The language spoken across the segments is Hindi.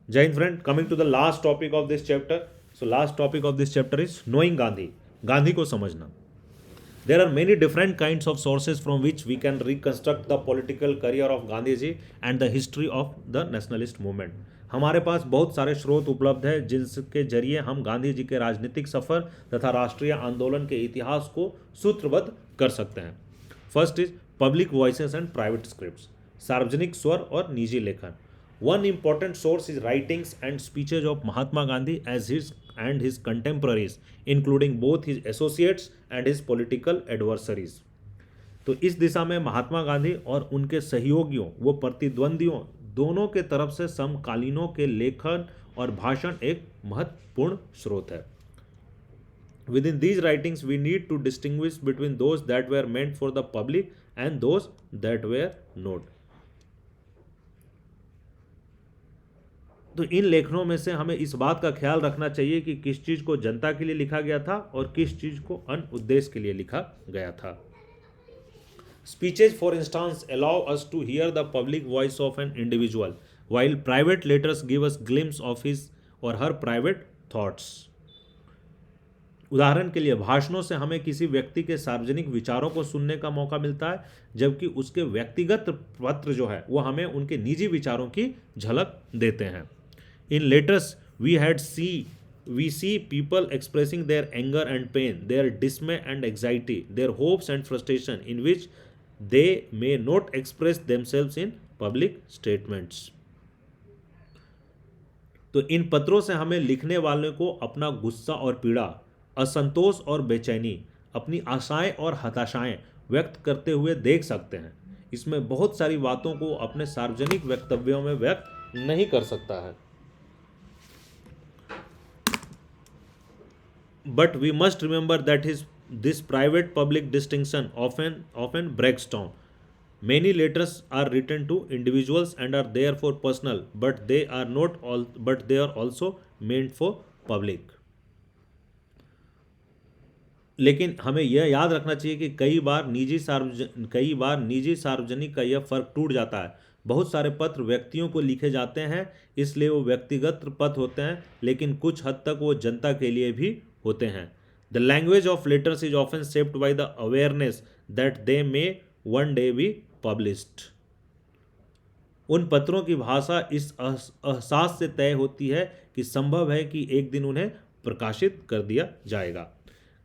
Jai Hind friend, coming to the last topic of this chapter. So last topic of this chapter is knowing Gandhi. Gandhi को समझना. There are many different kinds of sources from which we can reconstruct the political career of Gandhi ji and the history of the nationalist movement. हमारे पास बहुत सारे स्रोत उपलब्ध हैं जिनके जरिए हम गांधी जी के राजनीतिक सफर तथा राष्ट्रीय आंदोलन के इतिहास को सूत्रबद्ध कर सकते हैं. First is public voices and private scripts, सार्वजनिक स्वर और निजी लेखन. One important source is writings and speeches of Mahatma Gandhi as his contemporaries, including both his associates and his political adversaries. तो इस दिशा में महात्मा गांधी और उनके सहयोगियों व प्रतिद्वंदियों दोनों के तरफ से समकालीनों के लेखन और भाषण एक महत्वपूर्ण स्रोत है. Within these writings, we need to distinguish between those that were meant for the public and those that were not. तो इन लेखनों में से हमें इस बात का ख्याल रखना चाहिए कि किस चीज़ को जनता के लिए लिखा गया था और किस चीज़ को अन्य उद्देश्य के लिए लिखा गया था. Speeches for instance allow us to hear the public voice of an individual while private letters give us glimpse of his or her private thoughts. उदाहरण के लिए भाषणों से हमें किसी व्यक्ति के सार्वजनिक विचारों को सुनने का मौका मिलता है, जबकि उसके व्यक्तिगत पत्र जो है वो हमें उनके निजी विचारों की झलक देते हैं. In letters, we see people expressing their anger and pain, their dismay and anxiety, their hopes and frustration, in which they may not express themselves in public statements. तो इन पत्रों से हमें लिखने वाले को अपना गुस्सा और पीड़ा, असंतोष और बेचैनी, अपनी आशाएं और हताशाएं व्यक्त करते हुए देख सकते हैं. इसमें बहुत सारी बातों को अपने सार्वजनिक वक्तव्यों में व्यक्त नहीं कर सकता है. But we must remember that this private public distinction often breaks down. Many letters are written to individuals and are therefore personal, but they are also meant for public. लेकिन हमें यह याद रखना चाहिए कि कई बार निजी सार्वजनिक का यह फर्क टूट जाता है. बहुत सारे पत्र व्यक्तियों को लिखे जाते हैं, इसलिए वो व्यक्तिगत पत्र होते हैं, लेकिन कुछ हद तक वो जनता के लिए भी होते हैं. The language of letters is often shaped by the awareness that they may one day be published. उन पत्रों की भाषा इस एहसास से तय होती है कि संभव है कि एक दिन उन्हें प्रकाशित कर दिया जाएगा.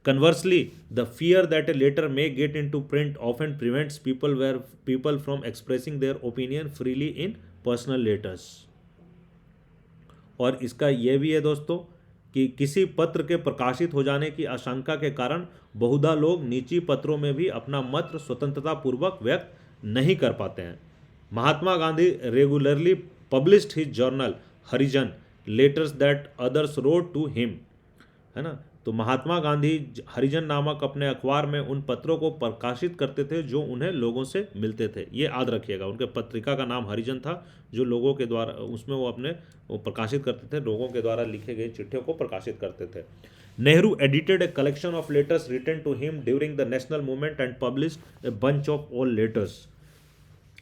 Conversely, the fear that a letter may get into print often prevents people from expressing their opinion freely in personal letters. और इसका यह भी है दोस्तों कि किसी पत्र के प्रकाशित हो जाने की आशंका के कारण बहुधा लोग निजी पत्रों में भी अपना मत स्वतंत्रता पूर्वक व्यक्त नहीं कर पाते हैं. Mahatma Gandhi regularly published his journal Harijan letters that others wrote to him, है ना. तो महात्मा गांधी हरिजन नामक अपने अखबार में उन पत्रों को प्रकाशित करते थे जो उन्हें लोगों से मिलते थे. ये याद रखिएगा, उनके पत्रिका का नाम हरिजन था, जो लोगों के द्वारा उसमें वो प्रकाशित करते थे, लोगों के द्वारा लिखे गए चिट्ठियों को प्रकाशित करते थे. Nehru edited a collection of letters written to him during the national movement and published a bunch of all letters.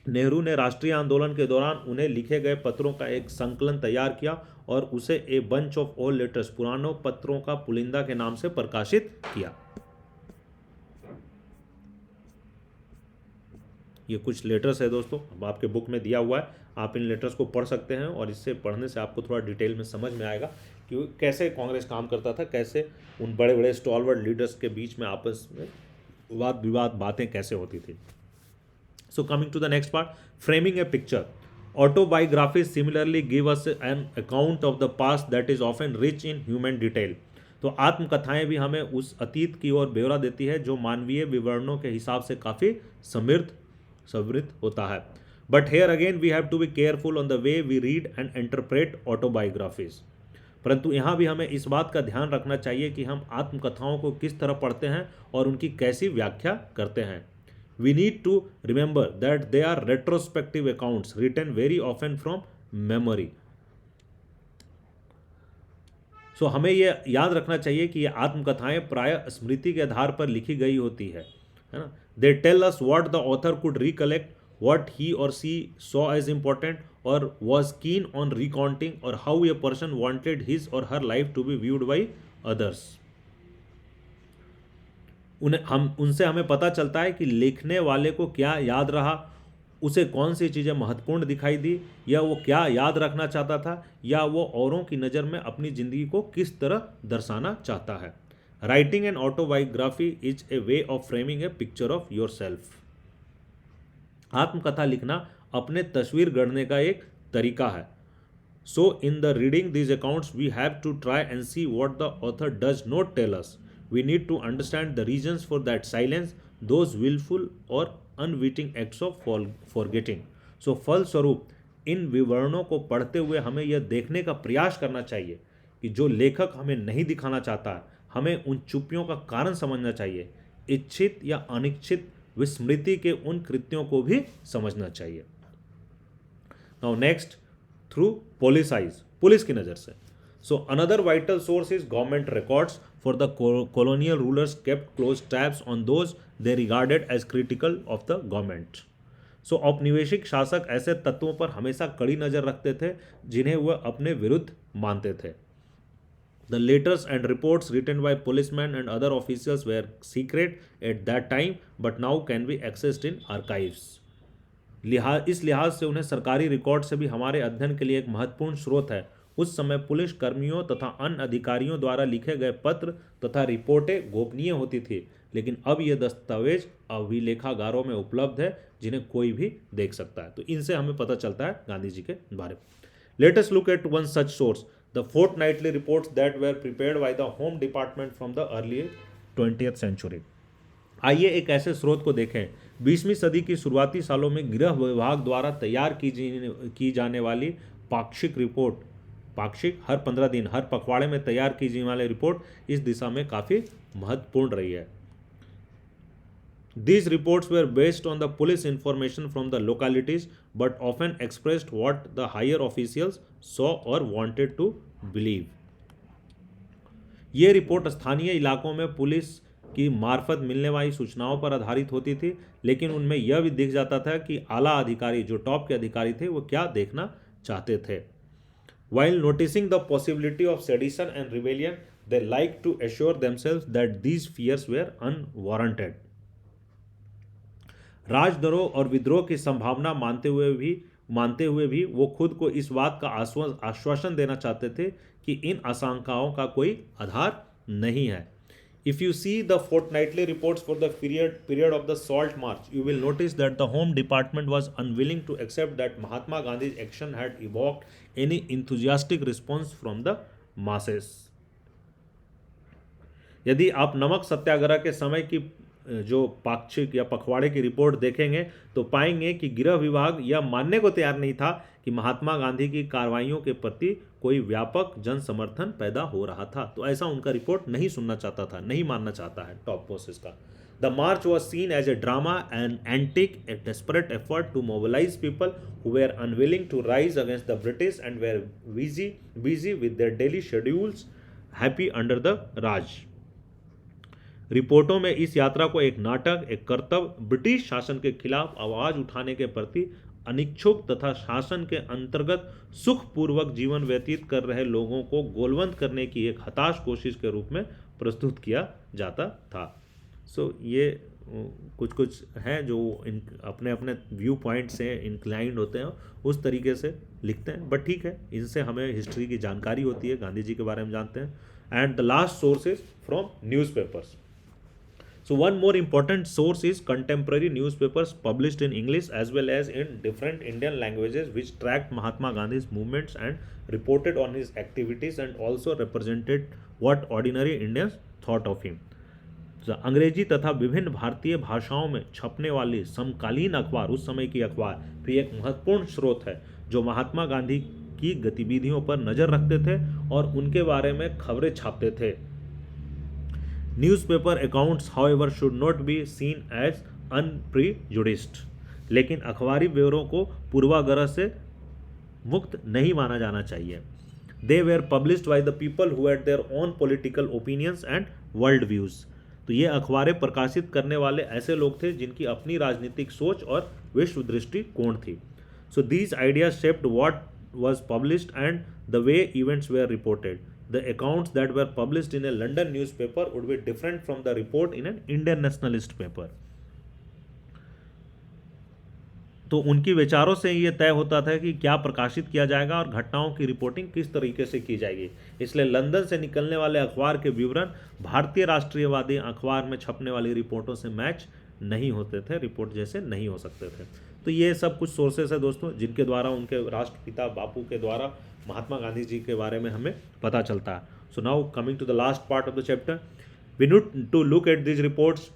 Nehru ने राष्ट्रीय आंदोलन के दौरान उन्हें लिखे गए पत्रों का एक संकलन तैयार किया और उसे a bunch of all letters, पुरानों पत्रों का पुलिंदा के नाम से प्रकाशित किया. ये कुछ लेटर्स है दोस्तों, अब आपके बुक में दिया हुआ है, आप इन लेटर्स को पढ़ सकते हैं और इससे पढ़ने से आपको थोड़ा डिटेल में समझ में आएगा कि कैसे कांग्रेस काम करता था, कैसे उन बड़े बड़े स्टॉलवर्ड लीडर्स के बीच में आपस में वाद विवाद बातें कैसे होती थी. So coming to the next part, framing a picture. Autobiographies similarly give us an account of the past that is often rich in human detail. तो आत्मकथाएं भी हमें उस अतीत की ओर ब्यौरा देती है जो मानवीय विवरणों के हिसाब से काफ़ी समृद्ध होता है. But here again we have to be careful on the way we read and interpret autobiographies. परंतु यहाँ भी हमें इस बात का ध्यान रखना चाहिए कि हम आत्मकथाओं को किस तरह पढ़ते हैं और उनकी कैसी व्याख्या करते हैं. We need to remember that they are retrospective accounts written very often from memory. So हमें यह याद रखना चाहिए कि ये आत्मकथाएं प्रायः स्मृति के आधार पर लिखी गई होती है ना. They tell us what the author could recollect, what he or she saw as important, or was keen on recounting or how a person wanted his or her life to be viewed by others. उनसे हमें पता चलता है कि लिखने वाले को क्या याद रहा, उसे कौन सी चीज़ें महत्वपूर्ण दिखाई दी, या वो क्या याद रखना चाहता था, या वो औरों की नज़र में अपनी ज़िंदगी को किस तरह दर्शाना चाहता है. Writing an autobiography is a way of framing a picture of yourself. आत्मकथा लिखना अपने तस्वीर गढ़ने का एक तरीका है. So in the reading this accounts we have to try and see what the author does not tell us. We need to understand the reasons for that silence, those wilful और unwitting acts of forgetting. So फलस्वरूप इन विवरणों को पढ़ते हुए हमें यह देखने का प्रयास करना चाहिए कि जो लेखक हमें नहीं दिखाना चाहता है, हमें उन चुप्पियों का कारण समझना चाहिए. इच्छित या अनिच्छित विस्मृति के उन कृत्यों को भी समझना चाहिए. Now next, through police eyes, police की नज़र से. So another vital source is government records for the colonial rulers kept close tabs on those they regarded as critical of the government. सो औपनिवेशिक शासक ऐसे तत्वों पर हमेशा कड़ी नज़र रखते थे जिन्हें वह अपने विरुद्ध मानते थे. The letters and reports written by policemen and other officials were secret at that time but now can be accessed in archives. इस लिहाज से उन्हें सरकारी रिकॉर्ड से भी हमारे अध्ययन के लिए एक महत्वपूर्ण स्रोत है. उस समय पुलिस कर्मियों तथा अन्य अधिकारियों द्वारा लिखे गए पत्र तथा रिपोर्टें गोपनीय होती थी, लेकिन अब ये दस्तावेज अभिलेखागारों में उपलब्ध है जिन्हें कोई भी देख सकता है. तो इनसे हमें पता चलता है गांधी जी के बारे में. Let us look at one such source, the fortnightly reports that were prepared by the Home Department from the early 20th century. आइए एक ऐसे स्रोत को देखें. 20वीं सदी की शुरुआती सालों में गृह विभाग द्वारा तैयार की जाने वाली पाक्षिक रिपोर्ट, पाक्षिक हर 15 दिन हर पखवाड़े में तैयार की जाने वाली रिपोर्ट इस दिशा में काफ़ी महत्वपूर्ण रही है. These reports were based on the police information from the localities but often expressed what the higher officials saw or wanted to believe. ये रिपोर्ट स्थानीय इलाकों में पुलिस की मार्फत मिलने वाली सूचनाओं पर आधारित होती थी, लेकिन उनमें यह भी दिख जाता था कि आला अधिकारी, जो टॉप के अधिकारी थे, वो क्या देखना चाहते थे. While noticing the possibility of sedition and rebellion, they liked to assure themselves that these fears were unwarranted. राजद्रोह और विद्रोह की संभावना मानते हुए भी वो खुद को इस बात का आश्वासन देना चाहते थे कि इन आशंकाओं का कोई आधार नहीं है. If you see the fortnightly reports for the period of the Salt March, you will notice that the Home Department was unwilling to accept that Mahatma Gandhi's action had evoked any enthusiastic response from the masses. यदि आप नमक सत्याग्रह के समय की जो पाक्षिक या पखवाड़े की रिपोर्ट देखेंगे तो पाएंगे कि गृह विभाग यह मानने को तैयार नहीं था कि महात्मा गांधी की कार्रवाइयों के प्रति कोई व्यापक जन समर्थन पैदा हो रहा था. तो ऐसा उनका रिपोर्ट नहीं सुनना चाहता था, नहीं मानना चाहता है टॉप बॉसेस का. The march was seen as a drama and antic, a desperate effort to mobilise people who were unwilling to rise against the British and were busy with their daily schedules, happy under the Raj. रिपोर्टों में इस यात्रा को एक नाटक, एक कर्तव्य, ब्रिटिश शासन के खिलाफ आवाज उठाने के प्रति अनिच्छुक तथा शासन के अंतर्गत सुखपूर्वक जीवन व्यतीत कर रहे लोगों को गोलवंत करने की एक हताश कोशिश के रूप में प्रस्तुत किया जाता था. सो ये कुछ हैं जो अपने अपने व्यू पॉइंट से इंक्लाइंड होते हैं, उस तरीके से लिखते हैं. बट ठीक है, इनसे हमें हिस्ट्री की जानकारी होती है, गांधी जी के बारे में जानते हैं. And the last source is from newspapers. So one more important source is contemporary newspapers published in English as well as in different Indian languages which tracked Mahatma Gandhi's movements and reported on his activities and also represented what ordinary Indians thought of him. So, अंग्रेजी तथा विभिन्न भारतीय भाषाओं में छपने वाली समकालीन अखबार, उस समय की अखबार भी एक महत्वपूर्ण स्रोत है जो महात्मा गांधी की गतिविधियों पर नज़र रखते थे और उनके बारे में खबरें छापते थे. Newspaper accounts, however, should not be seen as unprejudiced. लेकिन अखबारी ब्यौरों को पूर्वाग्रह से मुक्त नहीं माना जाना चाहिए. They were published by the people who had their own political opinions and world views. तो ये अखबारें प्रकाशित करने वाले ऐसे लोग थे जिनकी अपनी राजनीतिक सोच और विश्व दृष्टि कोण थी. So these ideas shaped what was published and the way events were reported. The accounts that were published in a London newspaper would be different from the report in an Indian nationalist paper. तो उनके विचारों से ये तय होता था कि क्या प्रकाशित किया जाएगा और घटनाओं की रिपोर्टिंग किस तरीके से की जाएगी। इसलिए लंदन से निकलने वाले अखबार के विवरण भारतीय राष्ट्रीयवादी अखबार में छपने वाली रिपोर्टों से मैच नहीं होते थे, रिपोर्ट जैसे नहीं हो सकते थे। तो ये सब कुछ सोर्सेस है दोस्तों, जिनके द्वारा उनके राष्ट्रपिता बापू के द्वारा महात्मा गांधी जी के बारे में हमें पता चलता है। So now coming to the last part of the chapter, we need to look at this reports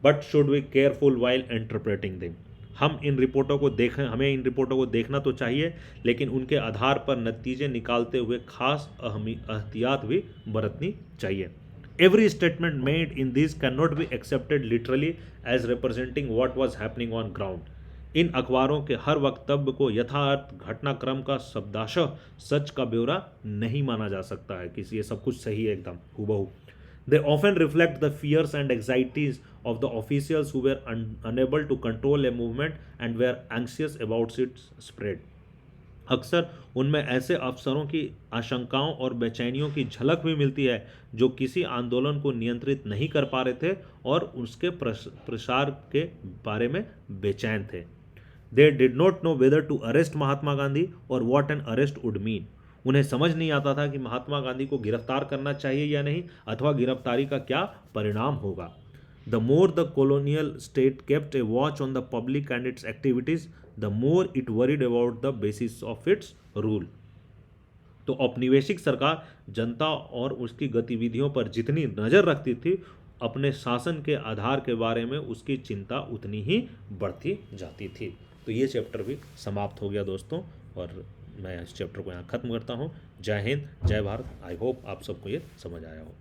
but should be careful while interpreting them. हम इन रिपोर्टों को देखें, हमें इन रिपोर्टों को देखना तो चाहिए, लेकिन उनके आधार पर नतीजे निकालते हुए खास एहतियात भी बरतनी चाहिए। Every statement made in this can not be accepted literally as representing what was happening on ground. इन अखबारों के हर वक्तव्य को यथार्थ घटनाक्रम का शब्दाशः सच का ब्यौरा नहीं माना जा सकता है कि ये सब कुछ सही है एकदम हूबहू। They often reflect the fears and anxieties of the officials who were unable to control a movement and were anxious about its spread. अक्सर उनमें ऐसे अफसरों की आशंकाओं और बेचैनियों की झलक भी मिलती है जो किसी आंदोलन को नियंत्रित नहीं कर पा रहे थे और उसके प्रसार के बारे में बेचैन थे। They did not know whether to arrest Mahatma Gandhi और what an arrest would mean. उन्हें समझ नहीं आता था कि महात्मा गांधी को गिरफ्तार करना चाहिए या नहीं, अथवा गिरफ्तारी का क्या परिणाम होगा। The more the colonial state kept A watch on the public and it's activities, the more it worried about the basis of its rule. तो औपनिवेशिक सरकार जनता और उसकी गतिविधियों पर जितनी नज़र रखती थी, अपने शासन के आधार के बारे में उसकी चिंता उतनी ही बढ़ती जाती थी। तो ये चैप्टर भी समाप्त हो गया दोस्तों, और मैं इस चैप्टर को यहाँ ख़त्म करता हूँ। जय हिंद, जय भारत। आई होप आप सबको ये समझ आया हो।